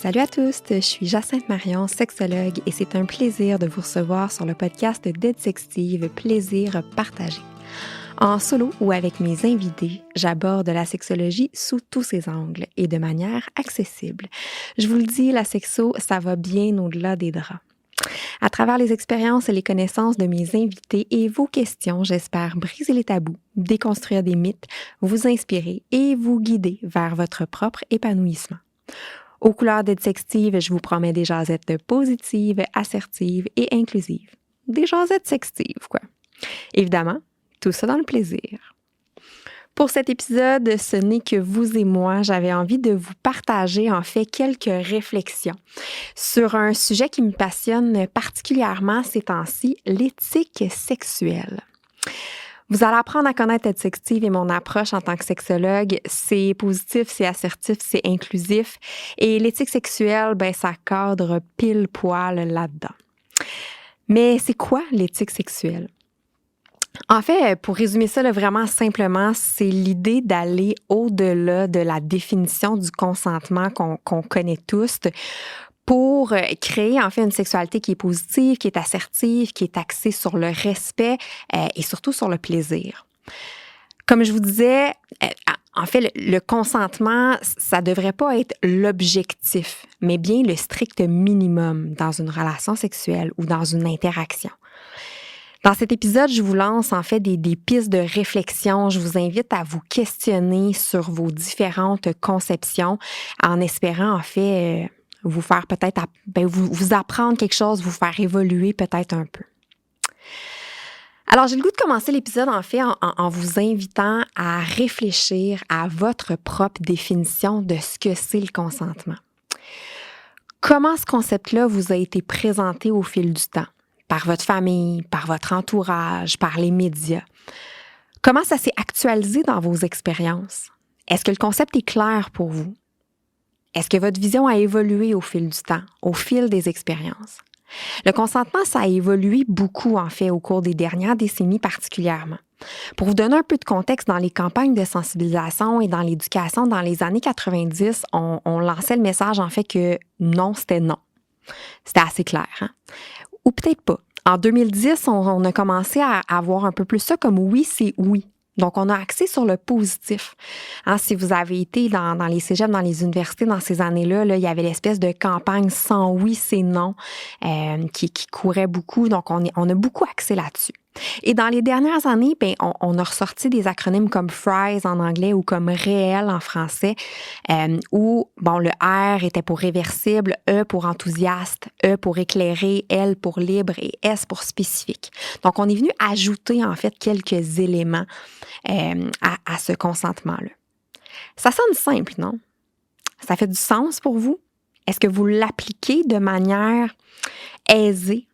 Salut à tous, je suis Jacinthe Marion, sexologue, et c'est un plaisir de vous recevoir sur le podcast d'Aide Sextive, plaisir partagé. En solo ou avec mes invités, j'aborde la sexologie sous tous ses angles et de manière accessible. Je vous le dis, la sexo, ça va bien au-delà des draps. À travers les expériences et les connaissances de mes invités et vos questions, j'espère briser les tabous, déconstruire des mythes, vous inspirer et vous guider vers votre propre épanouissement. Aux couleurs d'Aide Sextive, je vous promets des jasettes positives, assertives et inclusives. Des jasettes sextives, quoi. Évidemment, tout ça dans le plaisir. Pour cet épisode, ce n'est que vous et moi. J'avais envie de vous partager en fait quelques réflexions sur un sujet qui me passionne particulièrement ces temps-ci, l'éthique sexuelle. Vous allez apprendre à connaître Aide Sextive et mon approche en tant que sexologue. C'est positif, c'est assertif, c'est inclusif. Et l'éthique sexuelle, ça cadre pile poil là-dedans. Mais c'est quoi l'éthique sexuelle? En fait, pour résumer ça vraiment simplement, c'est l'idée d'aller au-delà de la définition du consentement qu'on connaît tous pour créer en fait une sexualité qui est positive, qui est assertive, qui est axée sur le respect et surtout sur le plaisir. Comme je vous disais, en fait, le consentement, ça devrait pas être l'objectif, mais bien le strict minimum dans une relation sexuelle ou dans une interaction. Dans cet épisode, je vous lance en fait des pistes de réflexion. Je vous invite à vous questionner sur vos différentes conceptions en espérant en fait vous faire peut-être, vous apprendre quelque chose, vous faire évoluer peut-être un peu. Alors, j'ai le goût de commencer l'épisode en fait en vous invitant à réfléchir à votre propre définition de ce que c'est le consentement. Comment ce concept-là vous a été présenté au fil du temps? Par votre famille, par votre entourage, par les médias. Comment ça s'est actualisé dans vos expériences? Est-ce que le concept est clair pour vous? Est-ce que votre vision a évolué au fil du temps, au fil des expériences? Le consentement, ça a évolué beaucoup, en fait, au cours des dernières décennies particulièrement. Pour vous donner un peu de contexte, dans les campagnes de sensibilisation et dans l'éducation, dans les années 90, on lançait le message, en fait, que non, c'était non. C'était assez clair, hein? Ou peut-être pas. En 2010, on a commencé à avoir un peu plus ça comme oui, c'est oui. Donc, on a axé sur le positif. Hein, si vous avez été dans les cégeps, dans les universités, dans ces années-là, il y avait l'espèce de campagne sans oui, c'est non qui courait beaucoup. Donc, on a beaucoup axé là-dessus. Et dans les dernières années, on a ressorti des acronymes comme FRIES en anglais ou comme réel en français, où le R était pour réversible, E pour enthousiaste, E pour éclairé, L pour libre et S pour spécifique. Donc, on est venu ajouter en fait quelques éléments à ce consentement-là. Ça sonne simple, non? Ça fait du sens pour vous? Est-ce que vous l'appliquez de manière aisée?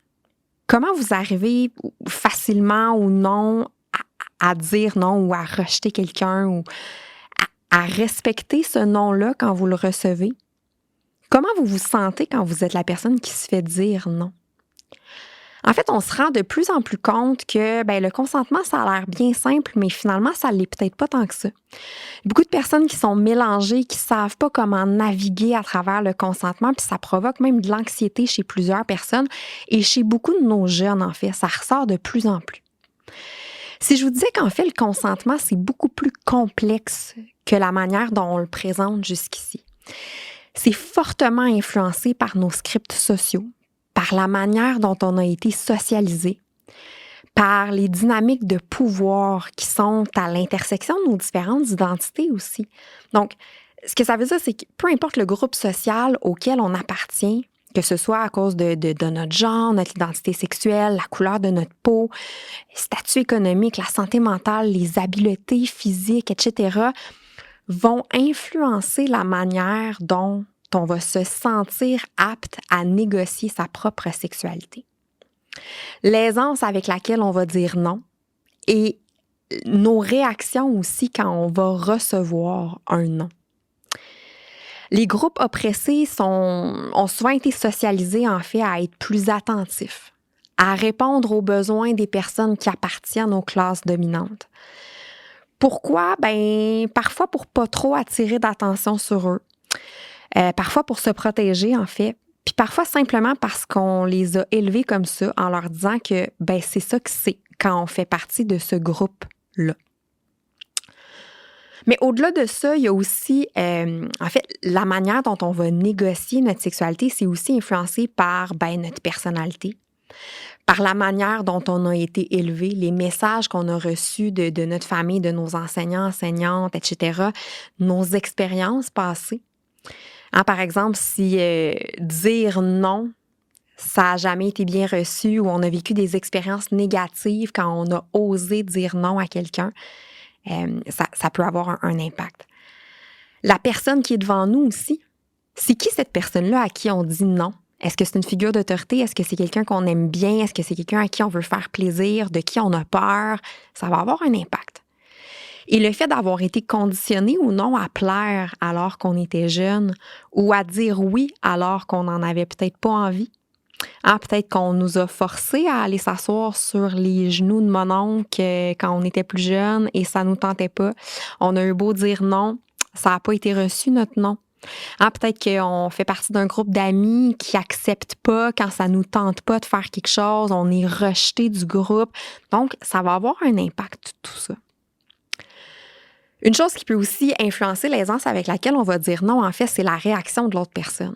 Comment vous arrivez facilement ou non à dire non ou à rejeter quelqu'un ou à respecter ce non-là quand vous le recevez? Comment vous vous sentez quand vous êtes la personne qui se fait dire non? En fait, on se rend de plus en plus compte que le consentement, ça a l'air bien simple, mais finalement, ça ne l'est peut-être pas tant que ça. Beaucoup de personnes qui sont mélangées, qui ne savent pas comment naviguer à travers le consentement, puis ça provoque même de l'anxiété chez plusieurs personnes et chez beaucoup de nos jeunes, en fait. Ça ressort de plus en plus. Si je vous disais qu'en fait, le consentement, c'est beaucoup plus complexe que la manière dont on le présente jusqu'ici. C'est fortement influencé par nos scripts sociaux, par la manière dont on a été socialisé, par les dynamiques de pouvoir qui sont à l'intersection de nos différentes identités aussi. Donc, ce que ça veut dire, c'est que peu importe le groupe social auquel on appartient, que ce soit à cause de notre genre, notre identité sexuelle, la couleur de notre peau, le statut économique, la santé mentale, les habiletés physiques, etc., vont influencer la manière dont on va se sentir apte à négocier sa propre sexualité. L'aisance avec laquelle on va dire non et nos réactions aussi quand on va recevoir un non. Les groupes oppressés ont souvent été socialisés en fait à être plus attentifs, à répondre aux besoins des personnes qui appartiennent aux classes dominantes. Pourquoi? Parfois pour pas trop attirer d'attention sur eux. parfois pour se protéger, en fait, puis parfois simplement parce qu'on les a élevés comme ça en leur disant que c'est ça que c'est quand on fait partie de ce groupe-là. Mais au-delà de ça, il y a aussi, en fait, la manière dont on va négocier notre sexualité, c'est aussi influencé par notre personnalité, par la manière dont on a été élevé, les messages qu'on a reçus de notre famille, de nos enseignants, enseignantes, etc., nos expériences passées. Par exemple, si dire non, ça n'a jamais été bien reçu ou on a vécu des expériences négatives quand on a osé dire non à quelqu'un, ça peut avoir un impact. La personne qui est devant nous aussi, c'est qui cette personne-là à qui on dit non? Est-ce que c'est une figure d'autorité? Est-ce que c'est quelqu'un qu'on aime bien? Est-ce que c'est quelqu'un à qui on veut faire plaisir? De qui on a peur? Ça va avoir un impact. Et le fait d'avoir été conditionné ou non à plaire alors qu'on était jeune ou à dire oui alors qu'on n'en avait peut-être pas envie. Peut-être qu'on nous a forcés à aller s'asseoir sur les genoux de mon oncle quand on était plus jeune et ça nous tentait pas. On a eu beau dire non, ça n'a pas été reçu notre non. Peut-être qu'on fait partie d'un groupe d'amis qui n'acceptent pas quand ça nous tente pas de faire quelque chose, on est rejeté du groupe. Donc, ça va avoir un impact, tout ça. Une chose qui peut aussi influencer l'aisance avec laquelle on va dire non, en fait, c'est la réaction de l'autre personne.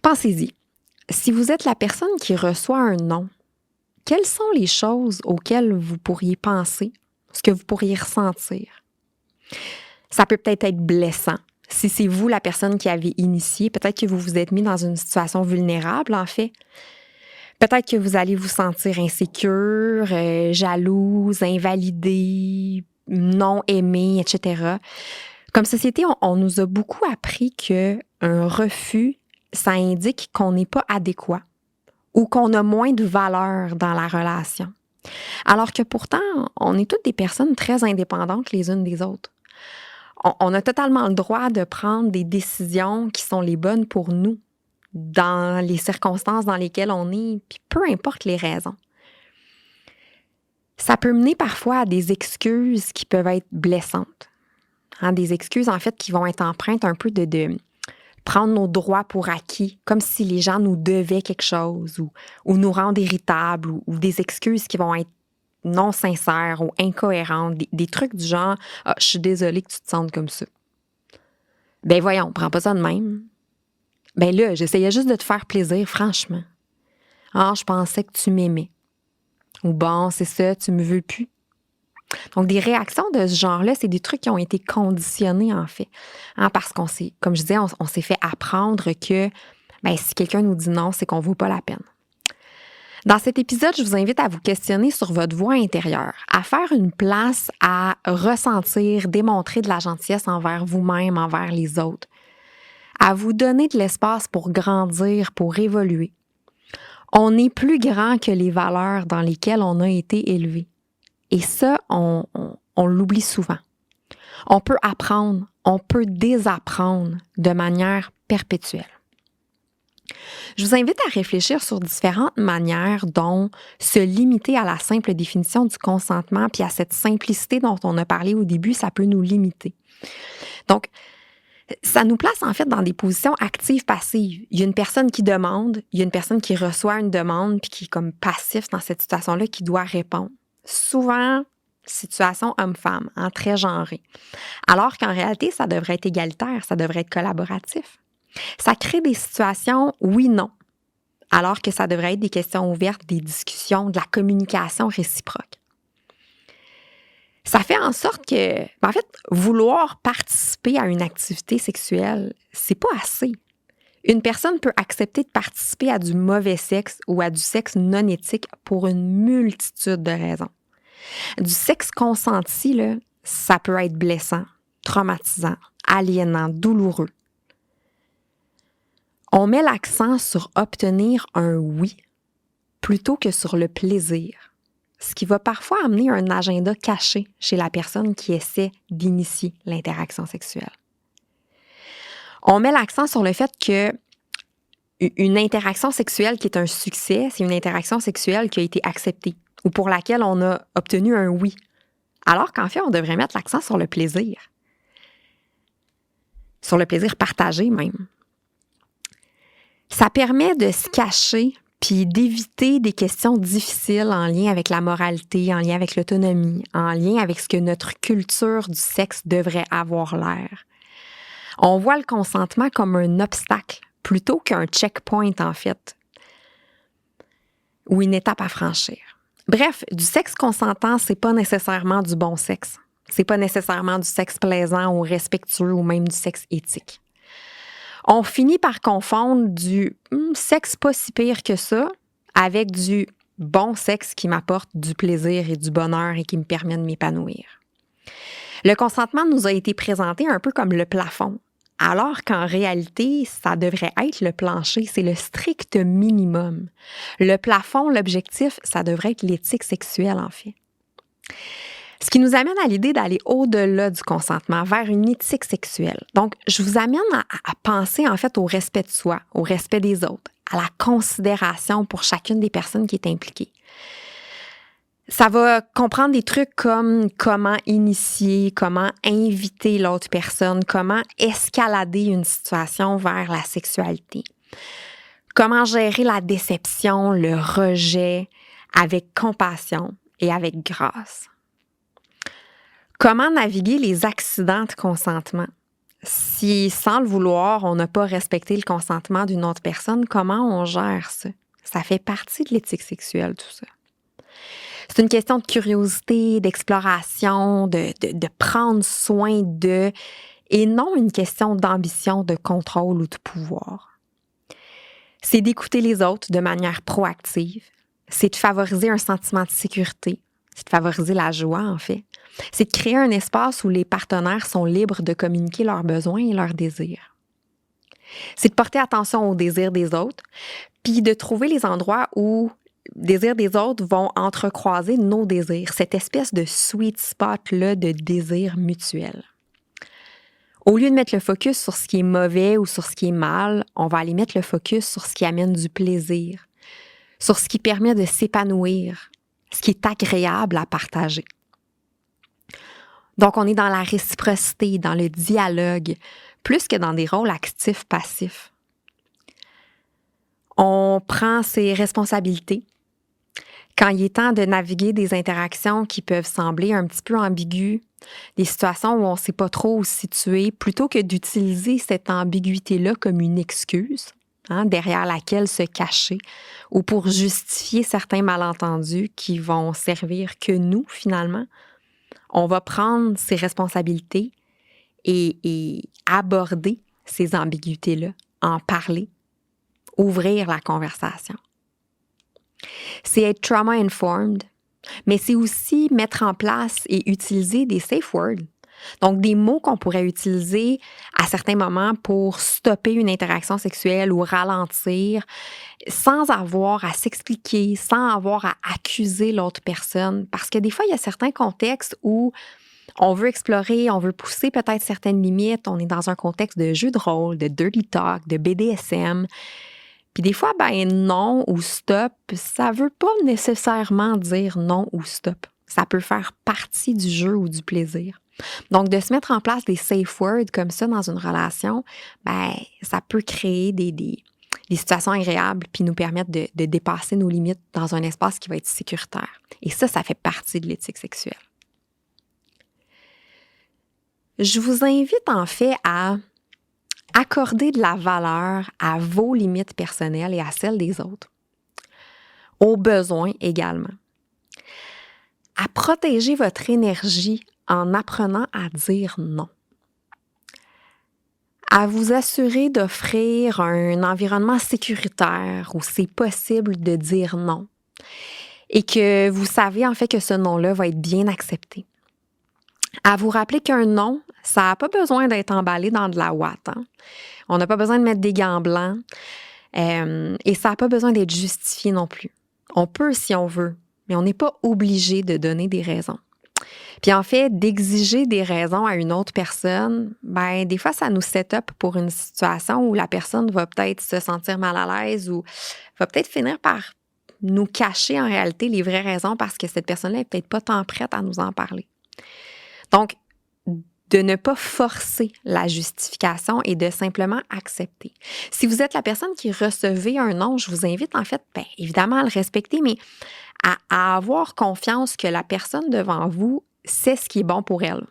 Pensez-y. Si vous êtes la personne qui reçoit un non, quelles sont les choses auxquelles vous pourriez penser, ce que vous pourriez ressentir? Ça peut peut-être être blessant. Si c'est vous la personne qui avez initié, peut-être que vous vous êtes mis dans une situation vulnérable, en fait. Peut-être que vous allez vous sentir insécure, jalouse, invalidée, non aimée, etc. Comme société, on nous a beaucoup appris qu'un refus, ça indique qu'on n'est pas adéquat ou qu'on a moins de valeur dans la relation. Alors que pourtant, on est toutes des personnes très indépendantes les unes des autres. On a totalement le droit de prendre des décisions qui sont les bonnes pour nous, dans les circonstances dans lesquelles on est, puis peu importe les raisons. Ça peut mener parfois à des excuses qui peuvent être blessantes. Des excuses, en fait, qui vont être empreintes un peu de prendre nos droits pour acquis, comme si les gens nous devaient quelque chose ou nous rendre irritables ou des excuses qui vont être non sincères ou incohérentes, des trucs du genre « je suis désolée que tu te sentes comme ça ». Voyons, prends pas ça de même. Là, j'essayais juste de te faire plaisir, franchement. Je pensais que tu m'aimais. Ou bon, c'est ça, tu me veux plus. Donc, des réactions de ce genre-là, c'est des trucs qui ont été conditionnés, en fait. Parce qu'on s'est, comme je disais, on s'est fait apprendre que si quelqu'un nous dit non, c'est qu'on ne vaut pas la peine. Dans cet épisode, je vous invite à vous questionner sur votre voix intérieure, à faire une place à ressentir, démontrer de la gentillesse envers vous-même, envers les autres, à vous donner de l'espace pour grandir, pour évoluer. On est plus grand que les valeurs dans lesquelles on a été élevé. Et ça, on l'oublie souvent. On peut apprendre, on peut désapprendre de manière perpétuelle. Je vous invite à réfléchir sur différentes manières dont se limiter à la simple définition du consentement puis à cette simplicité dont on a parlé au début, ça peut nous limiter. Donc, ça nous place en fait dans des positions actives-passives. Il y a une personne qui demande, il y a une personne qui reçoit une demande puis qui est comme passif dans cette situation-là qui doit répondre. Souvent, situation homme-femme, très genrée. Alors qu'en réalité, ça devrait être égalitaire, ça devrait être collaboratif. Ça crée des situations oui-non, alors que ça devrait être des questions ouvertes, des discussions, de la communication réciproque. Ça fait en sorte que, en fait, vouloir participer à une activité sexuelle, c'est pas assez. Une personne peut accepter de participer à du mauvais sexe ou à du sexe non éthique pour une multitude de raisons. Du sexe consenti, là, ça peut être blessant, traumatisant, aliénant, douloureux. On met l'accent sur obtenir un oui plutôt que sur le plaisir, ce qui va parfois amener un agenda caché chez la personne qui essaie d'initier l'interaction sexuelle. On met l'accent sur le fait que une interaction sexuelle qui est un succès, c'est une interaction sexuelle qui a été acceptée ou pour laquelle on a obtenu un oui, alors qu'en fait, on devrait mettre l'accent sur le plaisir partagé même. Ça permet de se cacher puis d'éviter des questions difficiles en lien avec la moralité, en lien avec l'autonomie, en lien avec ce que notre culture du sexe devrait avoir l'air. On voit le consentement comme un obstacle plutôt qu'un checkpoint, en fait, ou une étape à franchir. Bref, du sexe consentant, c'est pas nécessairement du bon sexe. C'est pas nécessairement du sexe plaisant ou respectueux ou même du sexe éthique. On finit par confondre du sexe pas si pire que ça avec du bon sexe qui m'apporte du plaisir et du bonheur et qui me permet de m'épanouir. Le consentement nous a été présenté un peu comme le plafond, alors qu'en réalité, ça devrait être le plancher, c'est le strict minimum. Le plafond, l'objectif, ça devrait être l'éthique sexuelle, en fait. Ce qui nous amène à l'idée d'aller au-delà du consentement, vers une éthique sexuelle. Donc, je vous amène à penser en fait au respect de soi, au respect des autres, à la considération pour chacune des personnes qui est impliquée. Ça va comprendre des trucs comme comment initier, comment inviter l'autre personne, comment escalader une situation vers la sexualité, comment gérer la déception, le rejet avec compassion et avec grâce. Comment naviguer les accidents de consentement? Si, sans le vouloir, on n'a pas respecté le consentement d'une autre personne, comment on gère ça? Ça fait partie de l'éthique sexuelle, tout ça. C'est une question de curiosité, d'exploration, de prendre soin d'eux, et non une question d'ambition, de contrôle ou de pouvoir. C'est d'écouter les autres de manière proactive. C'est de favoriser un sentiment de sécurité. C'est de favoriser la joie, en fait. C'est de créer un espace où les partenaires sont libres de communiquer leurs besoins et leurs désirs. C'est de porter attention aux désirs des autres, puis de trouver les endroits où les désirs des autres vont entrecroiser nos désirs, cette espèce de sweet spot-là de désir mutuel. Au lieu de mettre le focus sur ce qui est mauvais ou sur ce qui est mal, on va aller mettre le focus sur ce qui amène du plaisir, sur ce qui permet de s'épanouir, ce qui est agréable à partager. Donc, on est dans la réciprocité, dans le dialogue, plus que dans des rôles actifs-passifs. On prend ses responsabilités quand il est temps de naviguer des interactions qui peuvent sembler un petit peu ambiguës, des situations où on ne sait pas trop où se situer, plutôt que d'utiliser cette ambiguïté-là comme une excuse, derrière laquelle se cacher, ou pour justifier certains malentendus qui vont servir que nous, finalement. On va prendre ses responsabilités et aborder ces ambiguïtés-là, en parler, ouvrir la conversation. C'est être trauma-informed, mais c'est aussi mettre en place et utiliser des safe words. Donc, des mots qu'on pourrait utiliser à certains moments pour stopper une interaction sexuelle ou ralentir, sans avoir à s'expliquer, sans avoir à accuser l'autre personne. Parce que des fois, il y a certains contextes où on veut explorer, on veut pousser peut-être certaines limites. On est dans un contexte de jeu de rôle, de dirty talk, de BDSM. Puis des fois, non ou stop, ça veut pas nécessairement dire non ou stop. Ça peut faire partie du jeu ou du plaisir. Donc, de se mettre en place des safe words comme ça dans une relation, ça peut créer des situations agréables puis nous permettre de dépasser nos limites dans un espace qui va être sécuritaire. Et ça fait partie de l'éthique sexuelle. Je vous invite en fait à accorder de la valeur à vos limites personnelles et à celles des autres, aux besoins également, à protéger votre énergie en apprenant à dire non, à vous assurer d'offrir un environnement sécuritaire où c'est possible de dire non et que vous savez en fait que ce non-là va être bien accepté. À vous rappeler qu'un non, ça n'a pas besoin d'être emballé dans de la ouate. On n'a pas besoin de mettre des gants blancs et ça n'a pas besoin d'être justifié non plus. On peut si on veut, mais on n'est pas obligé de donner des raisons. Puis en fait, d'exiger des raisons à une autre personne, des fois, ça nous set up pour une situation où la personne va peut-être se sentir mal à l'aise ou va peut-être finir par nous cacher en réalité les vraies raisons parce que cette personne-là n'est peut-être pas tant prête à nous en parler. Donc, de ne pas forcer la justification et de simplement accepter. Si vous êtes la personne qui recevez un non, je vous invite en fait, bien évidemment à le respecter, mais à avoir confiance que la personne devant vous sait ce qui est bon pour elle.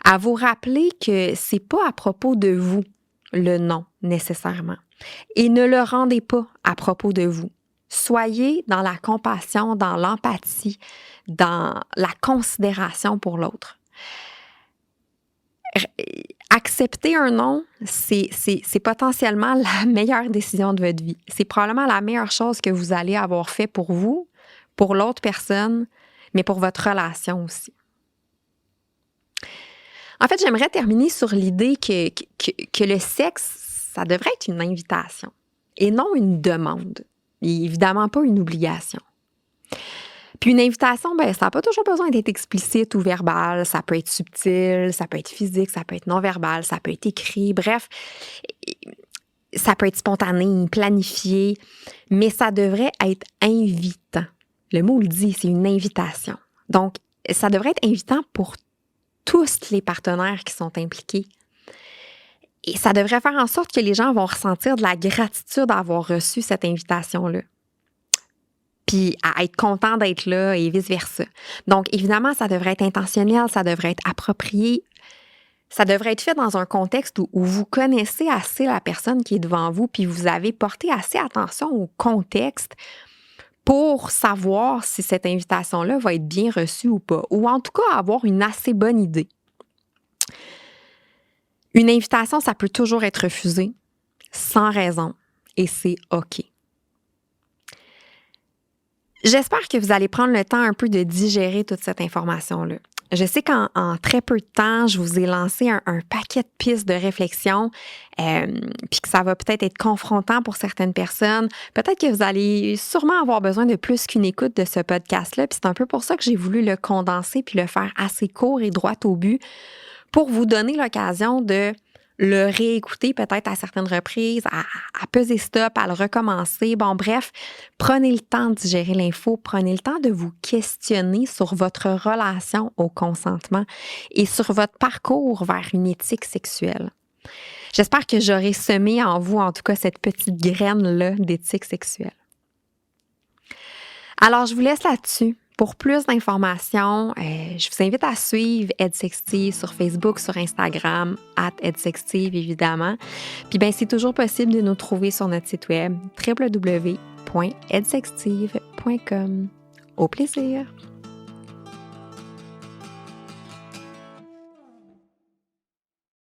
À vous rappeler que c'est pas à propos de vous le non nécessairement. Et ne le rendez pas à propos de vous. Soyez dans la compassion, dans l'empathie, dans la considération pour l'autre. Accepter un non, c'est potentiellement la meilleure décision de votre vie. C'est probablement la meilleure chose que vous allez avoir fait pour vous, pour l'autre personne, mais pour votre relation aussi. En fait, j'aimerais terminer sur l'idée que le sexe, ça devrait être une invitation et non une demande. Et évidemment pas une obligation. Puis une invitation, ça n'a pas toujours besoin d'être explicite ou verbal. Ça peut être subtil, ça peut être physique, ça peut être non-verbal, ça peut être écrit. Bref, ça peut être spontané, planifié, mais ça devrait être invitant. Le mot le dit, c'est une invitation. Donc, ça devrait être invitant pour tous les partenaires qui sont impliqués. Et ça devrait faire en sorte que les gens vont ressentir de la gratitude d'avoir reçu cette invitation-là. Puis à être content d'être là et vice-versa. Donc, évidemment, ça devrait être intentionnel, ça devrait être approprié. Ça devrait être fait dans un contexte où vous connaissez assez la personne qui est devant vous, puis vous avez porté assez attention au contexte pour savoir si cette invitation-là va être bien reçue ou pas, ou en tout cas avoir une assez bonne idée. Une invitation, ça peut toujours être refusé, sans raison, et c'est OK. J'espère que vous allez prendre le temps un peu de digérer toute cette information-là. Je sais qu'en très peu de temps, je vous ai lancé un paquet de pistes de réflexion, puis que ça va peut-être être confrontant pour certaines personnes. Peut-être que vous allez sûrement avoir besoin de plus qu'une écoute de ce podcast-là, puis c'est un peu pour ça que j'ai voulu le condenser puis le faire assez court et droit au but pour vous donner l'occasion de le réécouter peut-être à certaines reprises, à peser stop, à le recommencer. Bon, bref, prenez le temps de digérer l'info, prenez le temps de vous questionner sur votre relation au consentement et sur votre parcours vers une éthique sexuelle. J'espère que j'aurai semé en vous, en tout cas, cette petite graine-là d'éthique sexuelle. Alors, je vous laisse là-dessus. Pour plus d'informations, je vous invite à suivre EdSextive sur Facebook, sur Instagram, @EdSextive évidemment. Puis c'est toujours possible de nous trouver sur notre site web www.edsextive.com. Au plaisir!